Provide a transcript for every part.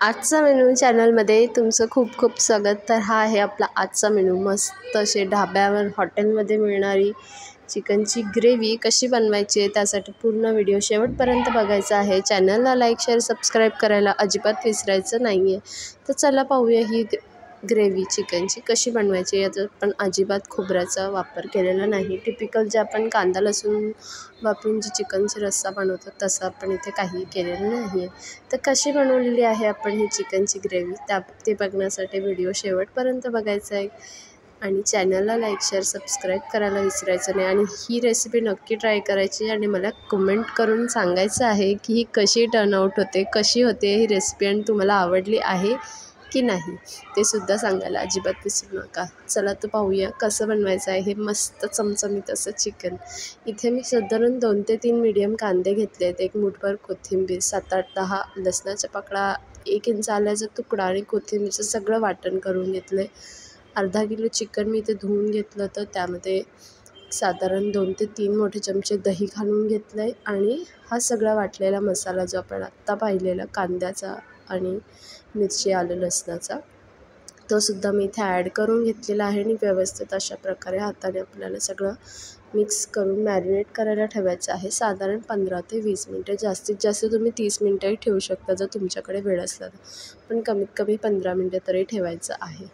आजचा मेनू चॅनलमध्ये तुमचं खूप खूप स्वागत। तर हा आहे आपला आजचा मेनू। मस्त असे ढाब्यावर हॉटेलमध्ये मिळणारी चिकनची ग्रेव्ही कशी बनवायची त्यासाठी पूर्ण व्हिडिओ शेवटपर्यंत बघायचा आहे। चॅनलला लाईक शेअर सबस्क्राईब करायला अजिबात विसरायचं नाही आहे। तर चला पाहूया ही ग्रेव्ही चिकनची कशी बनवायची। यात आपण अजिबात खोबऱ्याचा वापर केलेला नाही। टिपिकल जे आपण कांदा लसूण वापरून जी चिकनची रस्सा बनवतो तसं आपण इथे काही केलेलं नाही आहे। तर कशी बनवलेली आहे आपण ही चिकनची ग्रेव्ही ते बघण्यासाठी व्हिडिओ शेवटपर्यंत बघायचा आहे आणि चॅनलला लाईक शेअर सबस्क्राईब करायला विसरायचं नाही। आणि ही रेसिपी नक्की ट्राय करायची आणि मला कमेंट करून सांगायचं आहे की ही कशी टर्नआउट होते, कशी होते ही रेसिपी आणि तुम्हाला आवडली आहे की नाही ते सुद्धा सांगायला अजिबात विसरू नका। चला तर पाहूया कसं बनवायचं आहे हे मस्त चमचमीत असं चिकन। इथे मी साधारण 2 ते 3 मीडियम कांदे घेतले आहेत, एक मूठभर कोथिंबीर, 7-8-10 लसणाच्या पाकळ्या, 1 इंच आल्याचा तुकडा आणि कोथिंबीरचं सगळं वाटण करून घेतलं आहे। अर्धा किलो चिकन मी इथे धुवून घेतलं तर त्यामध्ये साधारण 2 ते 3 मोठे चमचे दही घालून घेतलं आहे आणि हा सगळा वाटलेला मसाला जो आपण आत्ता पाहिलेला कांद्याचा आणि मिरची आलं लसणाचा तो सुद्धा मी इथे ॲड करून घेतलेला आहे आणि व्यवस्थित अशा प्रकारे हाताने आपल्याला सगळं मिक्स करून मॅरिनेट करायला ठेवायचं आहे साधारण 15 ते 20 मिनटं। जास्तीत जास्त तुम्ही 30 मिनटंही ठेवू शकता जर तुमच्याकडे वेळ असला तर, पण कमीत कमी 15 मिनटं तरी ठेवायचं आहे।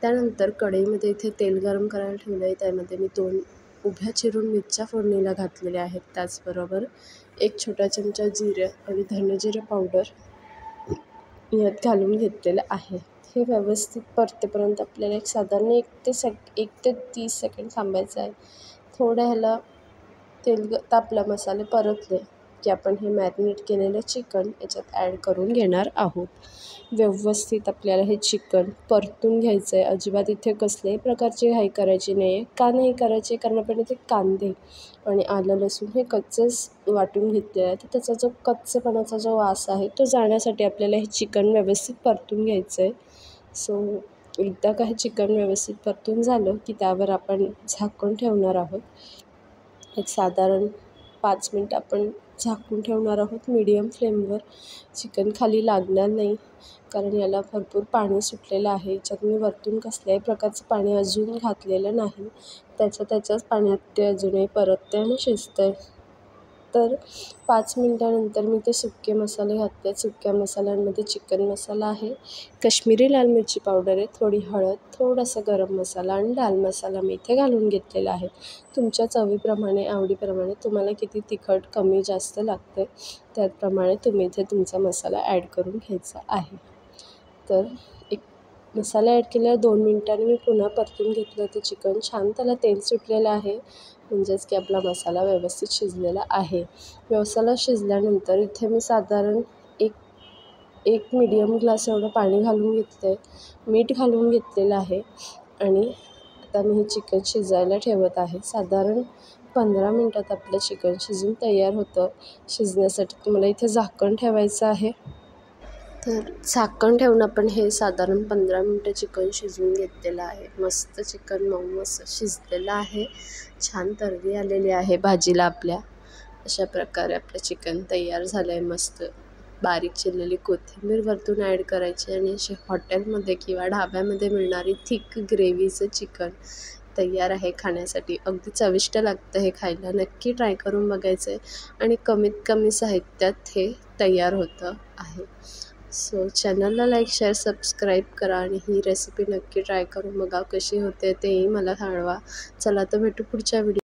त्यानंतर कढईमध्ये इथे तेल गरम करायला ठेवलं आहे, त्यामध्ये मी 2 उभ्या चिरून मिरच्या फोडणीला घातलेल्या आहेत। त्याचबरोबर 1 छोटा चमचा जिरे आणि धनेजिरे पावडर यात घालून घेतलेलं आहे। हे व्यवस्थित परतेपर्यंत आपल्याला साधारण 1 ते 30 सेकंड थांबायचं आहे। थोडं ह्याला तापला मसाले परतले की आपण हे मॅरिनेट केलेलं चिकन याच्यात ॲड करून घेणार आहोत। व्यवस्थित आपल्याला हे चिकन परतून घ्यायचं आहे। अजिबात इथे कसल्याही प्रकारची घाई करायची नाही आहे। का नाही करायची, कारण आपण इथे कांदे आणि आलं लसूण हे कच्चेच वाटून घेतले आहे, तर त्याचा जो कच्चेपणाचा जो वास आहे तो जाण्यासाठी आपल्याला हे चिकन व्यवस्थित परतून घ्यायचं आहे। सो एकदा का हे चिकन व्यवस्थित परतून झालं की त्यावर आपण झाकून ठेवणार आहोत। एक साधारण 5 मिनटं आपण झाकून ठेवणार आहोत मीडियम फ्लेमवर। चिकन खाली लागणार नाही कारण याला भरपूर पाणी सुटलेलं आहे। याच्यात मी वरतून कसल्याही प्रकारचं पाणी अजून घातलेलं नाही, त्याच्याच पाण्यात ते अजूनही परतते आणि शिजतं आहे। तर 5 मिनटानंतर मी ते सुके मसाले घातले। सुक्या मसाल्यांमध्ये चिकन मसाला आहे, काश्मीरी लाल मिरची पावडर आहे, थोडी हळद, थोडासा गरम मसाला आणि लाल मसाला मी इथे घालून घेतलेला आहे। तुमच्या चवीप्रमाणे आवडीप्रमाणे तुम्हाला किती तिखट कमी जास्त लागते त्याप्रमाणे तुम्ही इथे तुमचा मसाला ॲड करून घ्यायचा आहे। तर एक मसाला ॲड केल्यावर 2 मिनटांनी मी पुन्हा परतून घेतलं तर चिकन छान त्याला तेल सुटलेलं आहे, म्हणजेच की आपला मसाला व्यवस्थित शिजलेला आहे। मसाला शिजल्यानंतर इथे मी साधारण एक मीडियम ग्लास एवढं पाणी घालून घेतलं आहे, मीठ घालून घेतलेलं आहे आणि आता मी हे चिकन शिजायला ठेवत आहे। साधारण 15 मिनटात आपलं चिकन शिजून तयार होतं। शिजण्यासाठी तुम्हाला इथे झाकण ठेवायचं आहे। तर झाकण ठेवून आपण हे साधारण 15 मिनटं चिकन शिजवून घेतलेलं आहे। मस्त चिकन मऊ मस्त शिजलेलं आहे, छान तर्री आलेली आहे भाजीला आपल्या। अशा प्रकारे आपलं चिकन तयार झालं आहे। मस्त बारीक चिरलेली कोथिंबीर वरतून ॲड करायची आणि अशी हॉटेलमध्ये किंवा ढाब्यामध्ये मिळणारी थिक ग्रेव्हीचं चिकन तयार आहे खाण्यासाठी। अगदी चविष्ट लागतं हे खायला, नक्की ट्राय करून बघायचं आहे आणि कमीत कमी साहित्यात हे तयार होतं आहे। सो चॅनलला लाईक शेअर सबस्क्राईब करा आणि ही रेसिपी नक्की ट्राय करून बघा कशी होते तेही मला कळवा। चला तर भेटू पुढच्या व्हिडिओ।